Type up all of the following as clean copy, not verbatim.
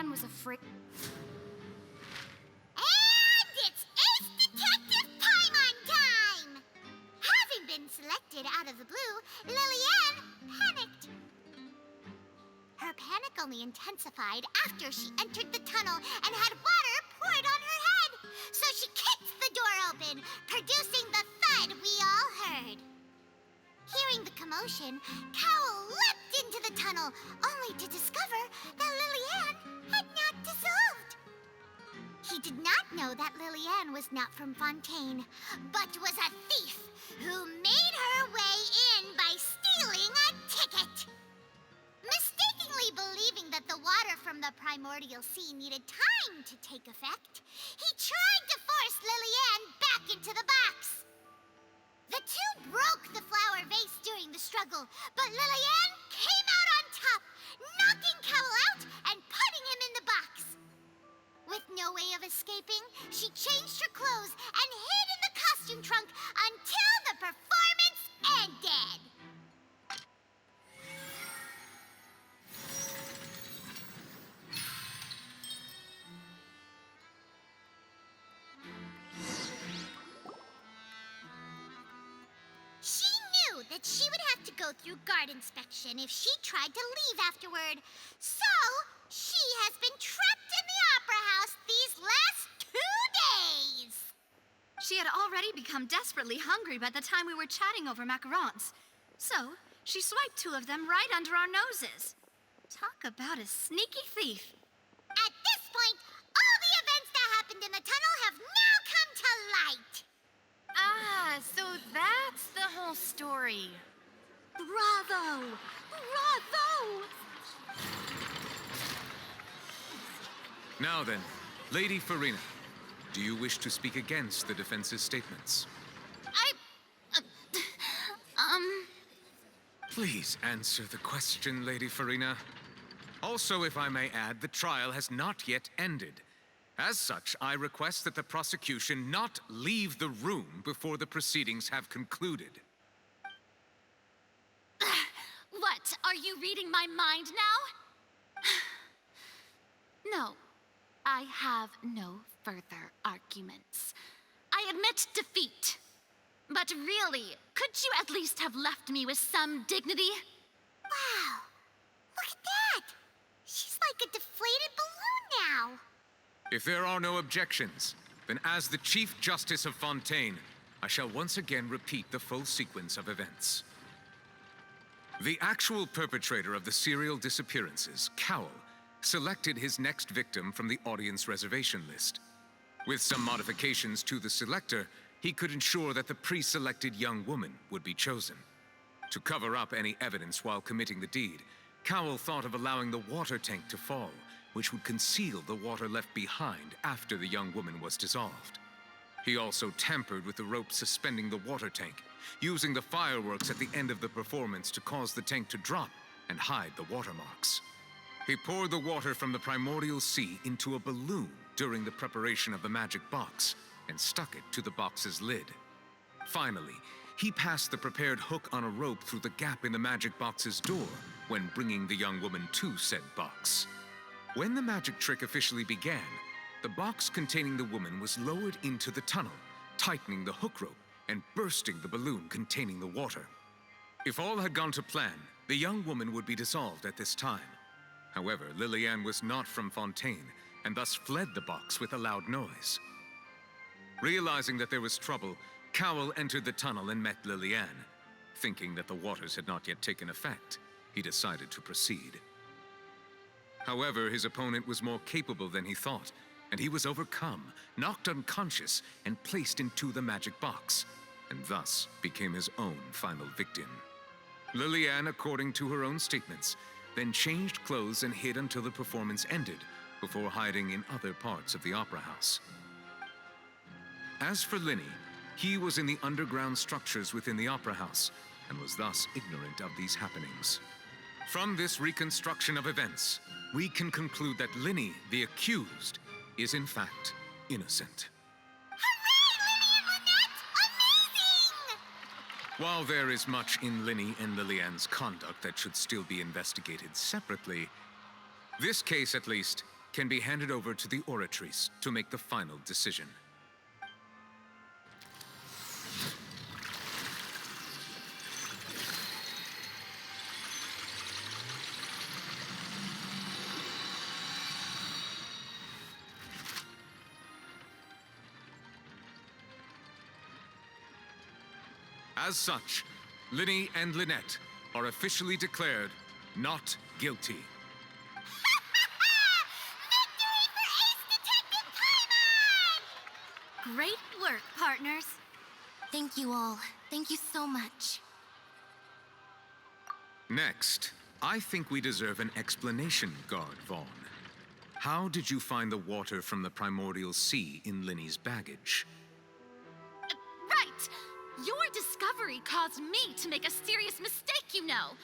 Lillian was afraid. And it's Ace Detective Paimon time! Having been selected out of the blue, Lillian panicked. Her panic only intensified after she entered the tunnel and had water poured on her head. So she kicked the door open, producing the thud we all heard. Hearing the commotion, Cowell leapt into the tunnel, only to discover that Lillian had not dissolved. He did not know that Lillian was not from Fontaine, but was a thief who made her way in by stealing a ticket. Mistakenly believing that the water from the primordial sea needed time to take effect, he tried to force Lillian back into the box. The two broke the flower vase during the struggle, but Lillian came out on top, knocking Cowell out and putting him in the box. With no way of escaping, she changed her clothes and hid in the costume trunk until the performance ended. She knew that she would have to go through guard inspection if she tried to leave afterward. So, she has been trapped in the Opera House these last 2 days. She had already become desperately hungry by the time we were chatting over macarons. So, she swiped 2 of them right under our noses. Talk about a sneaky thief. At this point, all the events that happened in the tunnel have now come to light. Ah, so that's the whole story. Bravo! Bravo! Now then, Lady Farina, do you wish to speak against the defense's statements? Please answer the question, Lady Farina. Also, if I may add, the trial has not yet ended. As such, I request that the prosecution not leave the room before the proceedings have concluded. What, are you reading my mind now? No, I have no further arguments. I admit defeat. But really, could you at least have left me with some dignity? Wow! Look at that! She's like a deflated balloon now. If there are no objections, then as the Chief Justice of Fontaine, I shall once again repeat the full sequence of events. The actual perpetrator of the serial disappearances, Cowell, selected his next victim from the audience reservation list. With some modifications to the selector, he could ensure that the pre-selected young woman would be chosen. To cover up any evidence while committing the deed, Cowell thought of allowing the water tank to fall, which would conceal the water left behind after the young woman was dissolved. He also tampered with the rope suspending the water tank, using the fireworks at the end of the performance to cause the tank to drop and hide the watermarks. He poured the water from the primordial sea into a balloon during the preparation of the magic box and stuck it to the box's lid. Finally, he passed the prepared hook on a rope through the gap in the magic box's door when bringing the young woman to said box. When the magic trick officially began, the box containing the woman was lowered into the tunnel, tightening the hook rope and bursting the balloon containing the water. If all had gone to plan, the young woman would be dissolved at this time. However, Lillian was not from Fontaine and thus fled the box with a loud noise. Realizing that there was trouble, Cowell entered the tunnel and met Lillian. Thinking that the waters had not yet taken effect, he decided to proceed. However, his opponent was more capable than he thought, and he was overcome, knocked unconscious, and placed into the magic box, and thus became his own final victim. Lillian, according to her own statements, then changed clothes and hid until the performance ended, before hiding in other parts of the opera house. As for Linny, he was in the underground structures within the opera house, and was thus ignorant of these happenings. From this reconstruction of events, we can conclude that Linny, the accused, is in fact innocent. Hooray, Lillian Lynette! Amazing! While there is much in Linny and Lillian's conduct that should still be investigated separately, this case at least can be handed over to the oratories to make the final decision. As such, Linny and Lynette are officially declared not guilty. Victory for Ace Detective Paimon! Great work, partners. Thank you all. Thank you so much. Next, I think we deserve an explanation, Guard Vaughn. How did you find the water from the primordial sea in Linny's baggage? Right! Your discovery caused me to make a serious mistake, you know.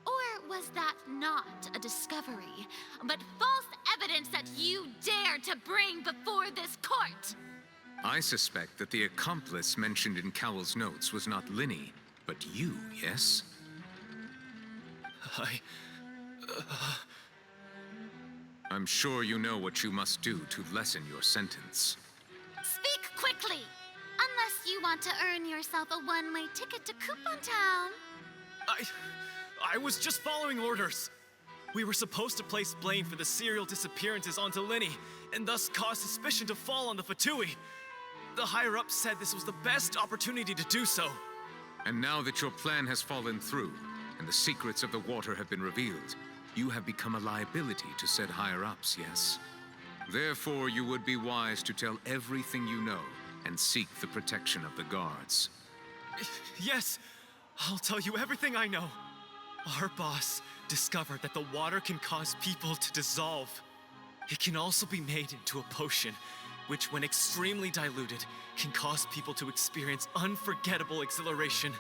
Or was that not a discovery, but false evidence that you dared to bring before this court? I suspect that the accomplice mentioned in Cowell's notes was not Linny, but you, yes? I'm sure you know what you must do to lessen your sentence. Speak quickly! Unless you want to earn yourself a one-way ticket to Coupon Town. I was just following orders. We were supposed to place blame for the serial disappearances onto Linny, and thus cause suspicion to fall on the Fatui. The higher-ups said this was the best opportunity to do so. And now that your plan has fallen through, and the secrets of the water have been revealed, you have become a liability to said higher-ups, yes? Therefore, you would be wise to tell everything you know and seek the protection of the guards. Yes, I'll tell you everything I know. Our boss discovered that the water can cause people to dissolve. It can also be made into a potion, which when extremely diluted, can cause people to experience unforgettable exhilaration.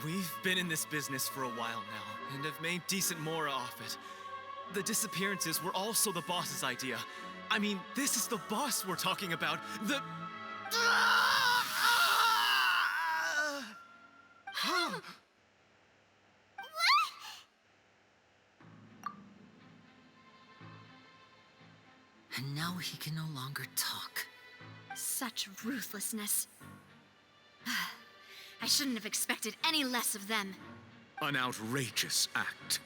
We've been in this business for a while now, and have made decent mora off it. The disappearances were also the boss's idea. I mean, this is the boss we're talking about. The... And now he can no longer talk. Such ruthlessness. I shouldn't have expected any less of them. An outrageous act.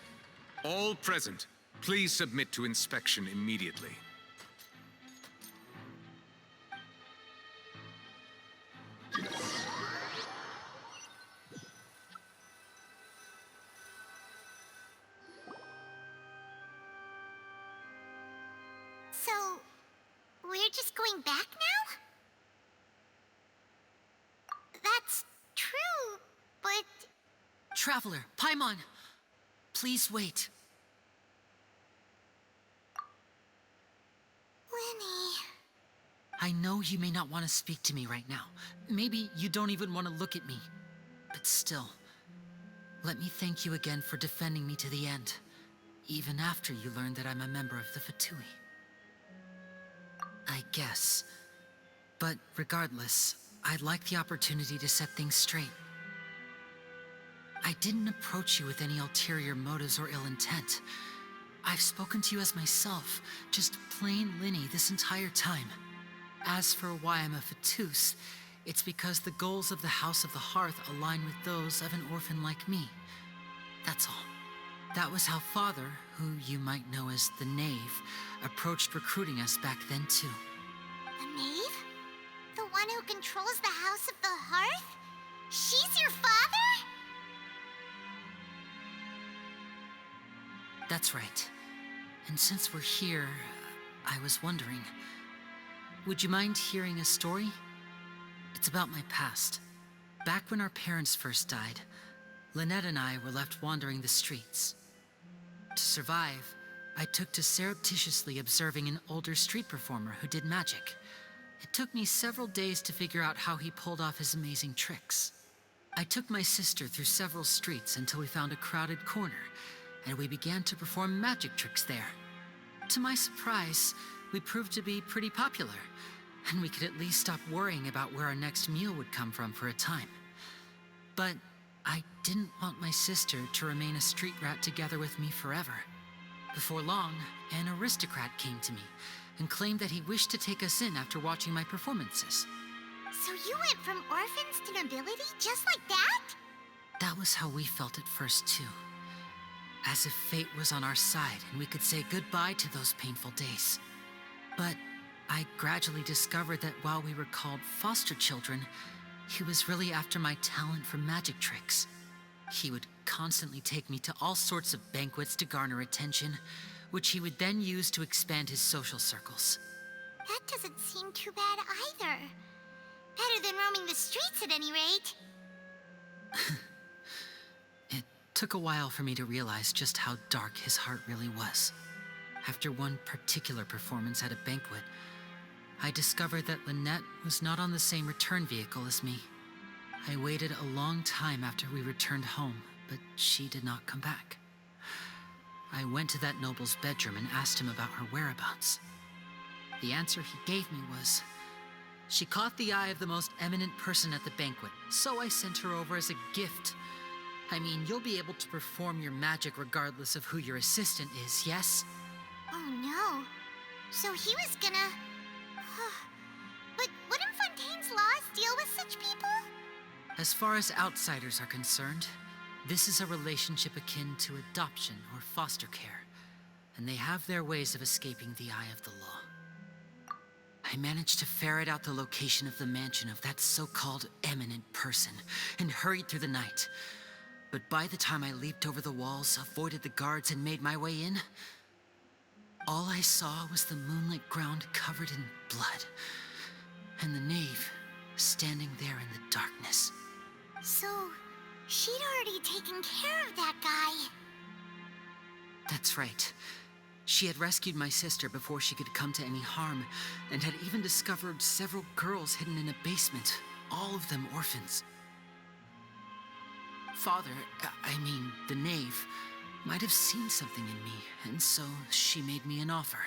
All present, please submit to inspection immediately. So, we're just going back now? That's true, but... Traveler, Paimon, please wait. Linny... I know you may not want to speak to me right now. Maybe you don't even want to look at me. But still, let me thank you again for defending me to the end, even after you learned that I'm a member of the Fatui. I guess. But regardless, I'd like the opportunity to set things straight. I didn't approach you with any ulterior motives or ill intent. I've spoken to you as myself, just plain Linny this entire time. As for why I'm a Fatus, it's because the goals of the House of the Hearth align with those of an orphan like me. That's all. That was how Father, who you might know as the Knave, approached recruiting us back then too. The Knave? The one who controls the House of the Hearth? She's your father? That's right. And since we're here, I was wondering, would you mind hearing a story? It's about my past. Back when our parents first died, Lynette and I were left wandering the streets. To survive, I took to surreptitiously observing an older street performer who did magic. It took me several days to figure out how he pulled off his amazing tricks. I took my sister through several streets until we found a crowded corner, and we began to perform magic tricks there. To my surprise, we proved to be pretty popular, and we could at least stop worrying about where our next meal would come from for a time. But I didn't want my sister to remain a street rat together with me forever. Before long, an aristocrat came to me and claimed that he wished to take us in after watching my performances. So you went from orphans to nobility just like that? That was how we felt at first, too. As if fate was on our side and we could say goodbye to those painful days. But I gradually discovered that while we were called foster children, he was really after my talent for magic tricks. He would constantly take me to all sorts of banquets to garner attention, which he would then use to expand his social circles. That doesn't seem too bad either. Better than roaming the streets at any rate. It took a while for me to realize just how dark his heart really was. After one particular performance at a banquet, I discovered that Lynette was not on the same return vehicle as me. I waited a long time after we returned home, but she did not come back. I went to that noble's bedroom and asked him about her whereabouts. The answer he gave me was, she caught the eye of the most eminent person at the banquet, so I sent her over as a gift. I mean, you'll be able to perform your magic regardless of who your assistant is, yes? Oh no. So he was gonna... But wouldn't Fontaine's laws deal with such people? As far as outsiders are concerned, this is a relationship akin to adoption or foster care, and they have their ways of escaping the eye of the law. I managed to ferret out the location of the mansion of that so-called eminent person and hurried through the night. But by the time I leaped over the walls, avoided the guards, and made my way in, all I saw was the moonlit ground covered in blood, and the knave standing there in the darkness. So, she'd already taken care of that guy. That's right. She had rescued my sister before she could come to any harm, and had even discovered several girls hidden in a basement, all of them orphans. Father, I mean, the knave, might have seen something in me, and so she made me an offer.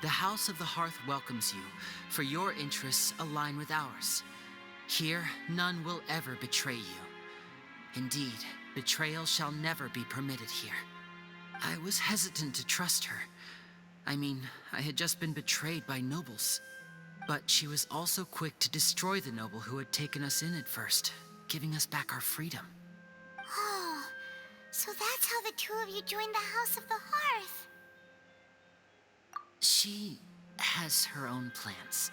The House of the Hearth welcomes you, for your interests align with ours. Here, none will ever betray you. Indeed, betrayal shall never be permitted here. I was hesitant to trust her. I mean, I had just been betrayed by nobles. But she was also quick to destroy the noble who had taken us in at first, giving us back our freedom. Oh, so that's how the two of you joined the House of the Hearth. She has her own plans.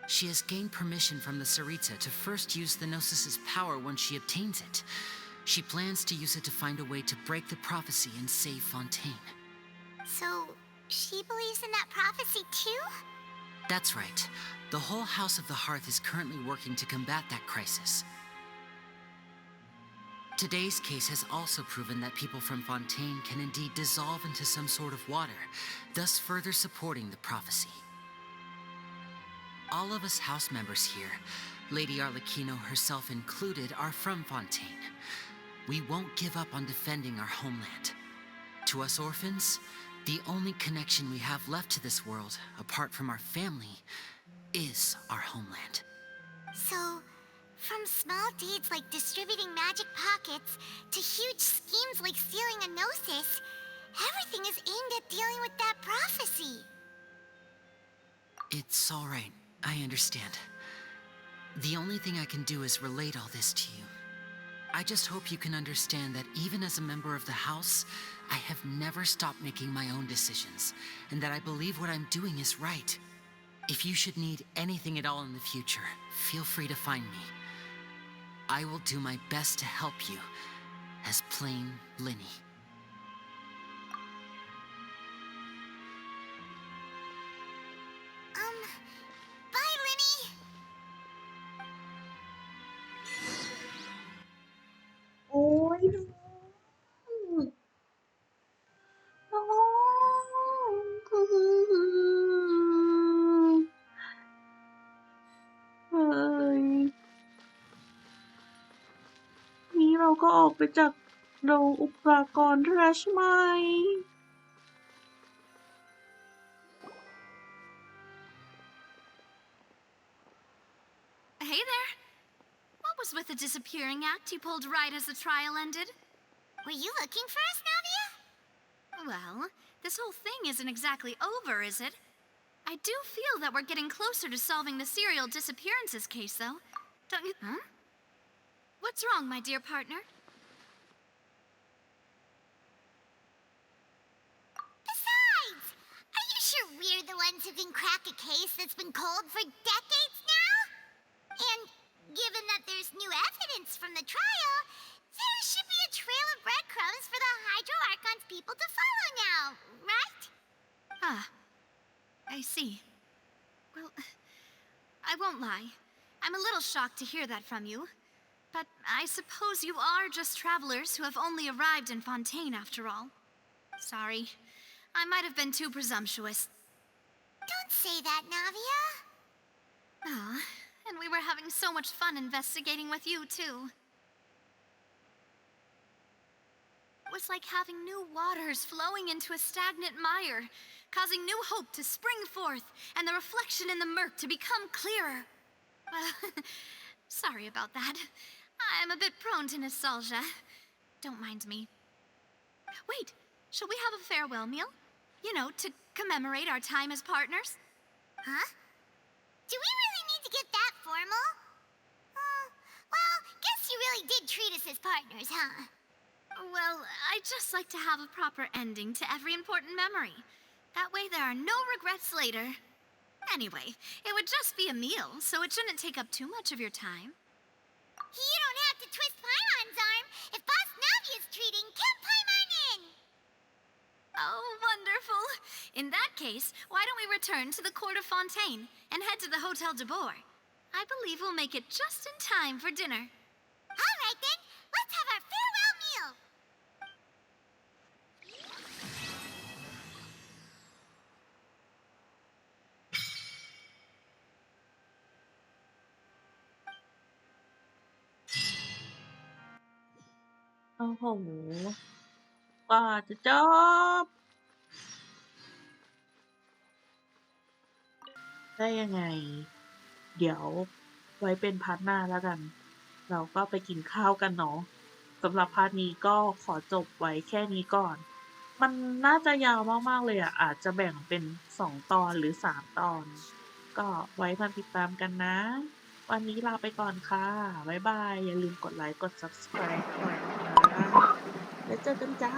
She has gained permission from the Sarita to first use the Gnosis' power once she obtains it. She plans to use it to find a way to break the prophecy and save Fontaine. So, she believes in that prophecy too? That's right. The whole House of the Hearth is currently working to combat that crisis. Today's case has also proven that people from Fontaine can indeed dissolve into some sort of water, thus further supporting the prophecy. All of us house members here, Lady Arlecchino herself included, are from Fontaine. We won't give up on defending our homeland. To us orphans, the only connection we have left to this world, apart from our family, is our homeland. So, from small deeds like distributing magic pockets to huge schemes like stealing a Gnosis, everything is aimed at dealing with that prophecy. It's all right. I understand. The only thing I can do is relate all this to you. I just hope you can understand that even as a member of the House, I have never stopped making my own decisions, and that I believe what I'm doing is right. If you should need anything at all in the future, feel free to find me. I will do my best to help you, as plain Linny. Bye, Linny! โอ้ยน้องเฮ้ยนี่เราก็ออกไปจากโรงอุปกรณ์ราชไหม Hey there. What was with the disappearing act you pulled right as the trial ended? Were you looking for us, Navia? Well, this whole thing isn't exactly over, is it? I do feel that we're getting closer to solving the serial disappearances case, though. Don't you? Huh? What's wrong, my dear partner? Besides, are you sure we're the ones who can crack a case that's been cold for decades now? And given that there's new evidence from the trial, there should be a trail of breadcrumbs for the Hydro Archon's people to follow now, right? Ah, I see. Well, I won't lie. I'm a little shocked to hear that from you. But I suppose you are just travelers who have only arrived in Fontaine after all. Sorry. I might have been too presumptuous. Don't say that, Navia. Ah, and we were having so much fun investigating with you, too. It was like having new waters flowing into a stagnant mire, causing new hope to spring forth, and the reflection in the murk to become clearer. Sorry about that. I'm a bit prone to nostalgia. Don't mind me. Wait, shall we have a farewell meal? You know, to commemorate our time as partners? Huh? Do we really need to get that formal? Well, guess you really did treat us as partners, huh? Well, I'd just like to have a proper ending to every important memory. That way there are no regrets later. Anyway, it would just be a meal, so it shouldn't take up too much of your time. You don't have to twist Paimon's arm. If Boss Navia's treating, count Paimon in! Oh, wonderful. In that case, why don't we return to the court of Fontaine and head to the Hotel de Boer? I believe we'll make it just in time for dinner. All right, then. Let's have our farewell meal. โอ้โหกว่าจะจบได้ยังไง เดี๋ยวไว้เป็นพาร์ทหน้าแล้วกัน เราก็ไปกินข้าวกันเนาะสำหรับพาร์ทนี้ก็ขอจบไว้แค่นี้ก่อน มันน่าจะยาวมากๆเลยอ่ะ อาจจะแบ่งเป็น2 ตอนหรือ3 ตอน ก็ไว้มาติดตามกันนะ วันนี้ลาไปก่อนค่ะ บ๊ายบาย อย่าลืมกดไลค์ กด Subscribe ด้วยนะคะแล้วเจอกันจ้า